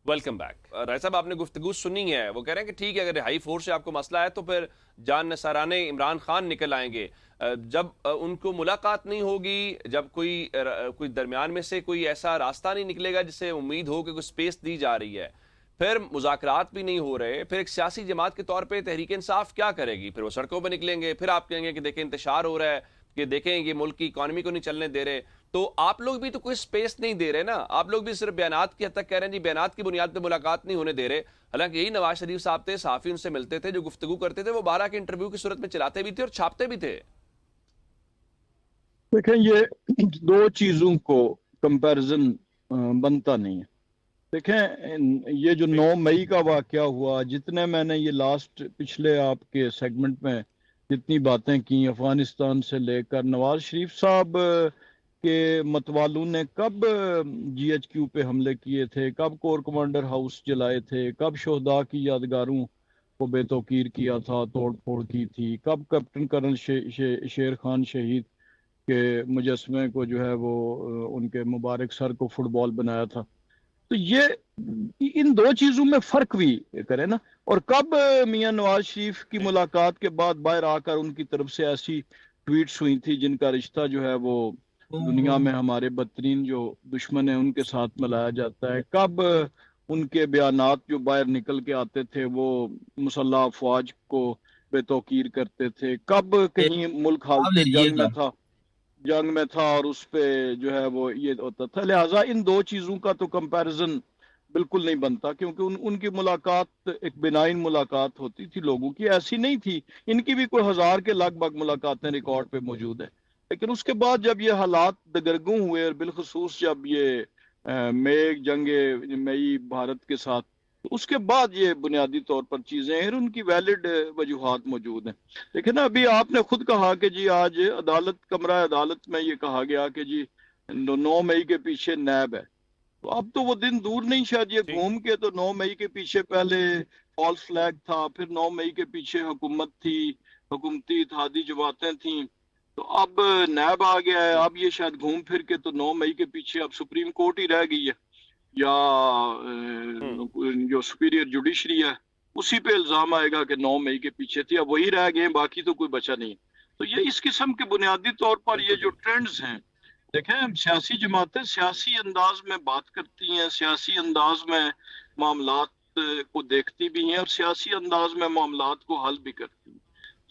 Welcome back. رائے صاحب، آپ نے گفتگو سنی ہے، وہ کہہ رہے ہیں کہ ٹھیک ہے، اگر رہائی فورس سے آپ کو مسئلہ ہے تو پھر جان نثارانے عمران خان نکل آئیں گے۔ جب ان کو ملاقات نہیں ہوگی، جب کوئی درمیان میں سے کوئی ایسا راستہ نہیں نکلے گا جس سے امید ہو کہ کوئی سپیس دی جا رہی ہے، پھر مذاکرات بھی نہیں ہو رہے، پھر ایک سیاسی جماعت کے طور پہ تحریک انصاف کیا کرے گی؟ پھر وہ سڑکوں پہ نکلیں گے، پھر آپ کہیں گے کہ دیکھیں انتشار ہو رہا ہے، کہ دیکھیں یہ ملک کی اکانومی کو نہیں چلنے دے رہے۔ تو آپ لوگ بھی تو کوئی سپیس نہیں دے رہے نا، آپ لوگ بھی صرف بیانات کی حد تک کہہ رہے ہیں جی بیانات کی بنیاد پہ ملاقات نہیں ہونے دے رہے۔ حالانکہ یہی نواز شریف صاحب تھے، صحافی ان سے ملتے تھے، جو گفتگو کرتے تھے وہ 12 کے انٹرویو کی صورت میں چلاتے بھی تھے اور چھاپتے بھی تھے۔ دیکھیں، یہ دو چیزوں کو کمپیرزن بنتا نہیں ہے۔ دیکھیں، یہ جو 9 مئی کا واقعہ ہوا، جتنے میں نے یہ پچھلے آپ کے سیگمنٹ میں جتنی باتیں کی، افغانستان سے لے کر نواز شریف صاحب کے متوالوں نے کب جی ایچ کیو پہ حملے کیے تھے، کب کور کمانڈر ہاؤس جلائے تھے، کب شہداء کی یادگاروں کو بے توقیر کیا تھا، توڑ پھوڑ کی تھی، کب کیپٹن کرنل شیر خان شہید کے مجسمے کو جو ہے وہ ان کے مبارک سر کو فٹ بال بنایا تھا۔ تو یہ ان دو چیزوں میں فرق بھی کرے نا۔ اور کب میاں نواز شریف کی ملاقات کے بعد باہر آ کر ان کی طرف سے ایسی ٹویٹس ہوئی تھی جن کا رشتہ جو ہے وہ دنیا میں ہمارے بدترین جو دشمن ہیں ان کے ساتھ ملایا جاتا ہے، کب ان کے بیانات جو باہر نکل کے آتے تھے وہ مسلح افواج کو بے توقیر کرتے تھے، کب کہیں ملک حالت جنگ میں تھا اور اس پہ جو ہے وہ یہ ہوتا تھا۔ لہٰذا ان دو چیزوں کا تو کمپیرزن بالکل نہیں بنتا، کیونکہ ان کی ملاقات ایک بنائن ملاقات ہوتی تھی لوگوں کی، ایسی نہیں تھی۔ ان کی بھی کوئی 1000 کے لگ بھگ ملاقاتیں ریکارڈ پہ موجود ہیں، لیکن اس کے بعد جب یہ حالات دگرگوں ہوئے اور بالخصوص جب یہ جنگ مئی بھارت کے ساتھ، اس کے بعد یہ بنیادی طور پر چیزیں ہیں، ان کی ویلڈ وجوہات موجود ہیں۔ لیکن نا، ابھی آپ نے خود کہا کہ جی آج کمرہ عدالت میں یہ کہا گیا کہ جی 9 مئی کے پیچھے نیب ہے۔ تو اب تو وہ دن دور نہیں، شاید یہ گھوم کے تو 9 مئی کے پیچھے پہلے فالس فلیگ تھا، پھر 9 مئی کے پیچھے حکومت تھی، حکومتی اتحادی جماعتیں تھیں، تو اب نیب آ گیا ہے۔ اب یہ شاید گھوم پھر کے تو 9 مئی کے پیچھے اب سپریم کورٹ ہی رہ گئی ہے، یا جو سپیریئر جوڈیشری ہے اسی پہ الزام آئے گا کہ 9 مئی کے پیچھے تھی، اب وہی رہ گئے، باقی تو کوئی بچا نہیں۔ تو یہ اس قسم کے بنیادی طور پر یہ جو ٹرینڈز ہیں، دیکھیں سیاسی جماعتیں سیاسی انداز میں بات کرتی ہیں، سیاسی انداز میں معاملات کو دیکھتی بھی ہیں اور سیاسی انداز میں معاملات کو حل بھی کرتی ہیں۔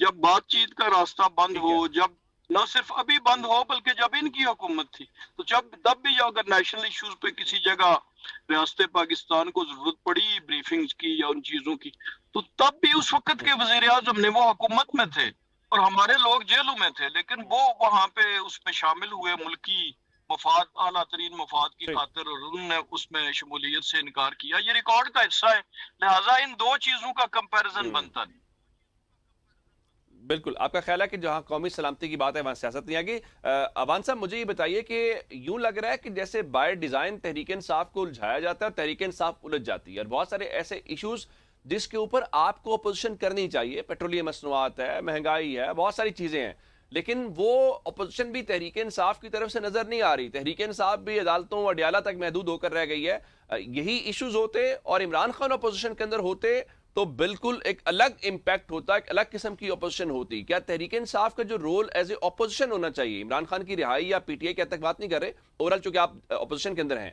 جب بات چیت کا راستہ بند ہو، جب نہ صرف ابھی بند ہو بلکہ جب ان کی حکومت تھی، تو تب بھی اگر نیشنل ایشوز پہ کسی جگہ ریاست پاکستان کو ضرورت پڑی بریفنگز کی یا ان چیزوں کی، تو تب بھی اس وقت کے وزیر اعظم نے، وہ حکومت میں تھے اور ہمارے لوگ جیلوں میں تھے، لیکن وہ وہاں پہ اس میں شامل ہوئے ملکی مفاد، اعلیٰ ترین مفاد کی خاطر، اور انہوں نے اس میں شمولیت سے انکار کیا۔ یہ ریکارڈ کا حصہ ہے، لہٰذا ان دو چیزوں کا کمپیریزن بنتا نہیں۔ بالکل، آپ کا خیال ہے کہ جہاں قومی سلامتی کی بات ہے وہاں سیاست نہیں آگی۔ اوان صاحب، مجھے یہ بتائیے کہ یوں لگ رہا ہے کہ جیسے بائی ڈیزائن تحریک انصاف کو الجھایا جاتا ہے اور تحریک انصاف الجھ جاتی ہے، اور بہت سارے ایسے ایشوز جس کے اوپر آپ کو اپوزیشن کرنی چاہیے، پیٹرولیم مصنوعات ہے، مہنگائی ہے، بہت ساری چیزیں ہیں، لیکن وہ اپوزیشن بھی تحریک انصاف کی طرف سے نظر نہیں آ رہی، تحریک انصاف بھی عدالتوں اور اڈیالہ تک محدود ہو کر رہ گئی ہے۔ یہی ایشوز ہوتے اور عمران خان اپوزیشن کے اندر ہوتے تو بالکل ایک الگ امپیکٹ ہوتا، ایک الگ قسم کی اپوزیشن ہوتی۔ کیا تحریک انصاف کا جو رول ایز اے اپوزیشن ہونا چاہیے، عمران خان کی رہائی یا پی ٹی آئی کے تک بات نہیں کر رہے، اوورال چونکہ آپ اپوزیشن کے اندر ہیں،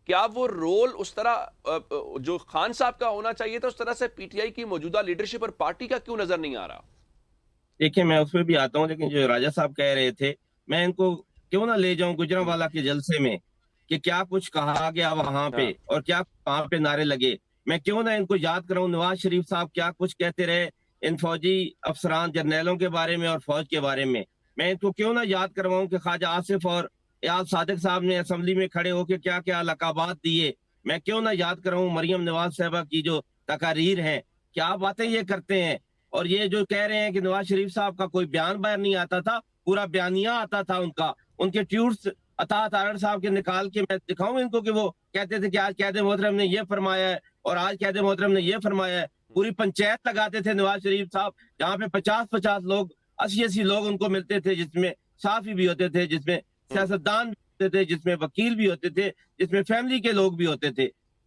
کیا وہ رول اس طرح جو خان صاحب کا ہونا چاہیے تھا اس طرح سے پی ٹی آئی کی موجودہ لیڈرشپ اور پارٹی کا کیوں نظر نہیں آ رہا؟ دیکھیں، میں اس میں بھی آتا ہوں، لیکن جو راجہ صاحب کہہ رہے تھے، میں ان کو کیوں نہ لے جاؤں گجرانوالہ کے جلسے میں کہ کیا کچھ کہا گیا وہاں پہ اور کیا وہاں پہ نعرے لگے۔ میں کیوں نہ ان کو یاد کراؤں نواز شریف صاحب کیا کچھ کہتے رہے ان فوجی افسران جرنیلوں کے بارے میں اور فوج کے بارے میں۔ میں ان کو کیوں نہ یاد کرواؤں کہ خواجہ آصف اور ایاز صادق صاحب نے اسمبلی میں کھڑے ہو کے کیا کیا لقبات دیے۔ میں کیوں نہ یاد کراؤں مریم نواز صاحبہ کی جو تقاریر ہیں، کیا باتیں یہ کرتے ہیں۔ اور یہ جو کہہ رہے ہیں کہ نواز شریف صاحب کا کوئی بیان باہر نہیں آتا تھا، پورا بیانیہ آتا تھا ان کا، ان کے ٹیوٹس عطا تارڑ صاحب کے نکال کے میں دکھاؤں ان کو کہ وہ کہتے تھے کہ آج قائد محترم نے یہ فرمایا ہے اور آج قائد محترم نے یہ فرمایا ہے۔ پوری پنچایت لگاتے تھے نواز شریف صاحب، جہاں پہ 50 لوگ، 80 لوگ ان کو ملتے تھے، جس میں صحافی بھی ہوتے تھے، جس میں سیاستدان بھی ہوتے تھے، جس میں وکیل بھی ہوتے تھے، جس میں فیملی کے لوگ بھی ہوتے تھے۔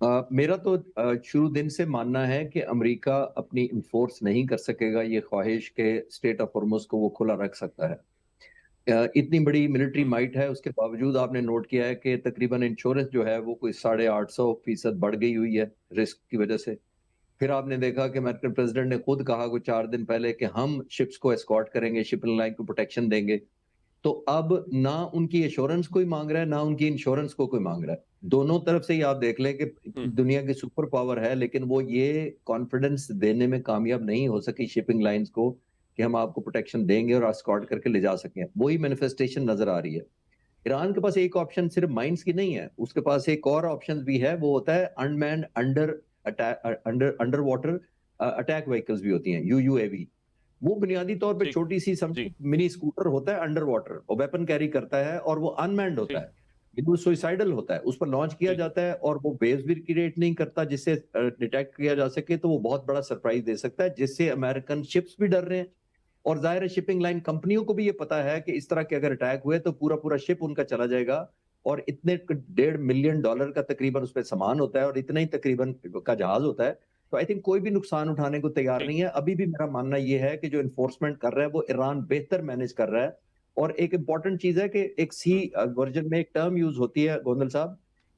میرا تو شروع دن سے ماننا ہے کہ امریکہ اپنی انفورس نہیں کر سکے گا یہ خواہش کہ اسٹریٹ آف ہارمز کو وہ کھلا رکھ سکتا ہے. اتنی بڑی ملٹری مائٹ ہے، اس کے باوجود آپ نے نوٹ کیا ہے کہ تقریباً انشورنس جو ہے وہ کوئی 850% بڑھ گئی ہوئی ہے رسک کی وجہ سے. پھر آپ نے دیکھا کہ امریکن پریزیڈنٹ نے خود کہا کوئی 4 دن پہلے کہ ہم شپس کو اسکارٹ کریں گے، شپنگ لائن کو پروٹیکشن دیں گے. تو اب نہ ان کی ایشورنس کوئی مانگ رہا ہے، نہ ان کی انشورنس کو کوئی مانگ رہا ہے. دونوں طرف سے ہی آپ دیکھ لیں کہ دنیا کی سپر پاور ہے، لیکن وہ یہ کانفیڈنس دینے میں کامیاب نہیں ہو سکی شپنگ لائنز کو کہ ہم آپ کو پروٹیکشن دیں گے اور اسکارٹ کر کے لے جا سکیں. وہی مینیفیسٹیشن نظر آ رہی ہے. ایران کے پاس ایک آپشن صرف مائنز کی نہیں ہے، اس کے پاس ایک اور آپشن بھی ہے، وہ ہوتا ہے انمینڈ انڈر واٹر اٹیک وہیکلز بھی ہوتی ہیں، UUAV. وہ بنیادی طور پہ چھوٹی سی منی اسکوٹر ہوتا ہے انڈر واٹر، اور ویپن کیری کرتا ہے اور وہ انمینڈ ہوتا ہے، بالکل سوئسائڈل ہوتا ہے. اس پر لانچ کیا جاتا ہے اور وہ ویوز بھی کریٹ نہیں کرتا جس سے ڈیٹیکٹ کیا جا سکے. تو وہ بہت بڑا سرپرائز دے سکتا ہے، جس سے امریکن شپس بھی ڈر رہے ہیں. اور ظاہر ہے شپنگ لائن کمپنیوں کو بھی یہ پتا ہے کہ اس طرح کے اگر اٹیک ہوئے تو پورا شپ ان کا چلا جائے گا. اور اتنے $1.5 ملین کا تقریباً اس پہ سامان ہوتا ہے اور اتنا ہی تقریباً کا جہاز ہوتا ہے. تو آئی تھنک کوئی بھی نقصان اٹھانے کو تیار نہیں ہے. ابھی بھی میرا ماننا یہ ہے کہ جو انفورسمنٹ کر رہا ہے وہ ایران بہتر مینج کر رہا ہے. اور ایک امپورٹنٹ چیز ہے کہ ایک سی ورژن میں ایک ٹرم یوز ہوتی ہے گوندل صاحب،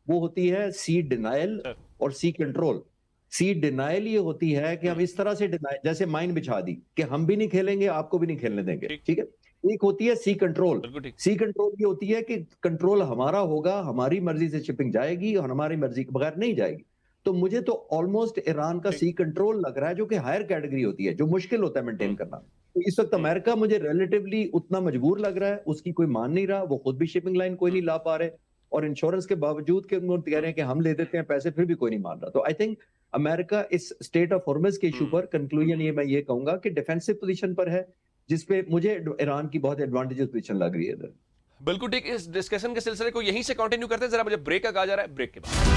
وہ ہوتی ہے سی ڈینائل اور سی کنٹرول. سی ڈینائل یہ ہوتی ہے کہ ہم اس طرح سے جیسے مائن بچھا دی کہ ہم بھی نہیں کھیلیں گے، آپ کو بھی نہیں کھیلنے دیں گے، ٹھیک ہے. ایک ہوتی ہے سی کنٹرول. سی کنٹرول یہ ہوتی ہے کہ کنٹرول ہمارا ہوگا، ہماری مرضی سے شپنگ جائے گی اور ہماری مرضی کے بغیر نہیں جائے گی. تو مجھے تو آلموسٹ ایران کا سی کنٹرول لگ رہا ہے، جو کہ ہائر کیٹیگری ہوتی ہے، جو مشکل ہوتا ہے مینٹین کرنا. تو اس وقت امریکہ مجھے ریلیٹیولی اتنا مجبور لگ رہا ہے، اس کی کوئی مان نہیں رہا، وہ خود بھی شپنگ لائن کوئی نہیں لا پا رہے، اور انشورنس کے باوجود کہ وہ کہہ رہے ہیں کہ ہم لے دیتے ہیں پیسے، پھر بھی کوئی نہیں مان رہا. تو آئی تھنک امریکہ اس اسٹیٹ آف ہارمز کے ایشو پر کنکلوژن یہ میں یہ کہوں گا کہ ڈیفینسو پوزیشن پر ہے، جس پہ مجھے ایران کی بہت ایڈوانٹیجز پوزیشن لگ رہی ہے. بالکل ٹھیک. اس ڈسکشن کے سلسلے کو یہیں سے کنٹینیو کرتے ہیں. ذرا مجھے بریک کا کہا جا رہا ہے، بریک کے بعد